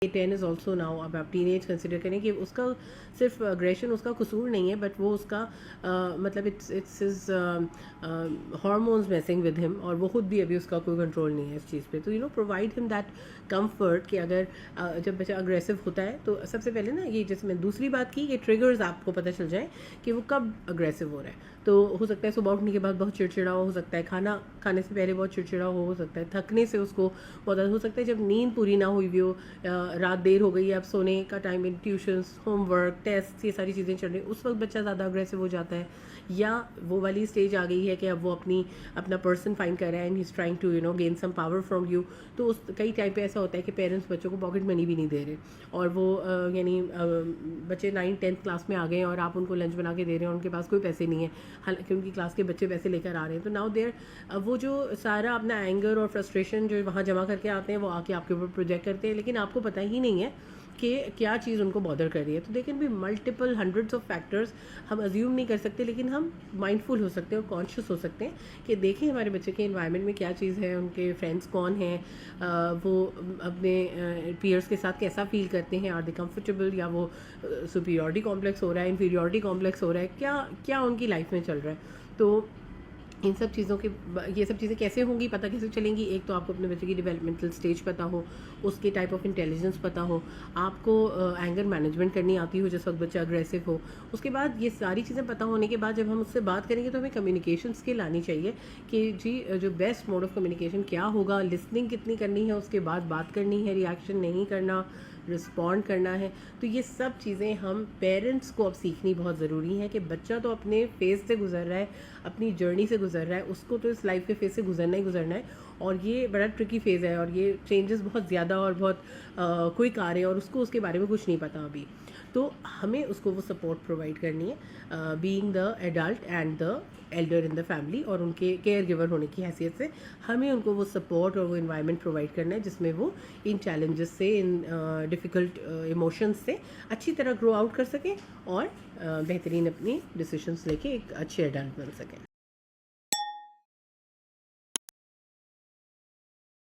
10 is also now, अब आप teenage consider करें कि उसका सिर्फ अग्रेशन उसका कसूर नहीं है, बट वो उसका मतलब it's his hormones मैसिंग with him, और वो खुद भी अभी उसका कोई कंट्रोल नहीं है इस चीज़ पे। तो प्रोवाइड हिम दैट कंफर्ट कि अगर जब बच्चा अग्रेसिव होता है तो सबसे पहले ना, ये जैसे मैं दूसरी बात की, ये ट्रिगर्स आपको पता चल जाए कि वो कब अग्रेसिव हो रहा है। तो हो सकता है सुबह उठने के बाद बहुत चिड़चिड़ा हो सकता है खाना खाने से पहले बहुत चिड़चिड़ा हो सकता है थकने से उसको बहुत हो सकता है जब नींद पूरी ना हुई भी हो, रात देर हो गई है, अब सोने का टाइम है, ट्यूशन्स, होमवर्क, टेस्ट, ये सारी चीज़ें चल रही, उस वक्त बच्चा ज़्यादा अग्रेसिव हो जाता है। या वो वाली स्टेज आ गई है कि अब वो अपना पर्सन फाइंड कर रहा है and he is trying to gain some power from you. तो उस कई टाइम पे ऐसा होता है कि पेरेंट्स बच्चों को पॉकेट मनी भी नहीं दे रहे, और वो बच्चे 9th-10th क्लास में आ गए हैं और आप उनको लंच बना के दे रहे हैं, उनके पास कोई पैसे नहीं है, हालांकि उनकी क्लास के बच्चे पैसे लेकर आ रहे हैं। तो नाउ देयर वो जो सारा अपना एंगर और फ्रस्ट्रेशन जो वहाँ जमा करके आते हैं, वो आके आपके ऊपर प्रोजेक्ट करते हैं, लेकिन आपको पता ही नहीं है कि क्या चीज़ उनको बॉदर कर रही है। तो they can be multiple hundreds of factors, हम अज्यूम नहीं कर सकते, लेकिन हम माइंडफुल हो सकते हैं और कॉन्शियस हो सकते हैं कि देखें हमारे बच्चे के इन्वायरमेंट में क्या चीज़ है, उनके फ्रेंड्स कौन हैं, वो अपने पीयर्स के साथ कैसा फील करते हैं, आर दे कंफर्टेबल, या वो सुपीरियॉरिटी कॉम्प्लेक्स हो रहा है, इन्फीरियॉरिटी कॉम्प्लेक्स हो रहा है, क्या क्या उनकी लाइफ में चल रहा है। तो इन सब चीज़ों के ये सब चीज़ें कैसे होंगी, पता कैसे चलेंगी? एक तो आपको अपने बच्चे की डेवलपमेंटल स्टेज पता हो, उसके टाइप ऑफ इंटेलिजेंस पता हो, आपको एंगर मैनेजमेंट करनी आती हो जिस वक्त बच्चा अग्रेसिव हो। उसके बाद ये सारी चीज़ें पता होने के बाद जब हम उससे बात करेंगे तो हमें कम्युनिकेशन स्किल आनी चाहिए कि जी जो बेस्ट मोड ऑफ कम्युनिकेशन क्या होगा, लिसनिंग कितनी करनी है, उसके बाद बात करनी है, रिएक्शन नहीं करना, रिस्पॉन्ड करना है। तो ये सब चीज़ें हम पेरेंट्स को अब सीखनी बहुत ज़रूरी है कि बच्चा तो अपने फेज़ से गुजर रहा है, अपनी जर्नी से गुजर रहा है, उसको तो इस लाइफ के फेज़ से गुजरना ही गुजरना है, और ये बड़ा ट्रिकी फेज़ है, और ये चेंजेस बहुत ज़्यादा और बहुत क्विक आ रहे हैं, और उसको उसके बारे में कुछ नहीं पता अभी। तो हमें उसको वो सपोर्ट प्रोवाइड करनी है, being the adult and the Elder in the family, और उनके केयर गिवर होने की हैसियत से हमें उनको वो सपोर्ट और वो इन्वायरमेंट प्रोवाइड करना है जिसमें वो इन चैलेंजेस से, इन डिफ़िकल्ट इमोशंस से अच्छी तरह ग्रो आउट कर सकें, और बेहतरीन अपनी डिसीजंस लेके एक अच्छे एडल्ट बन सकें।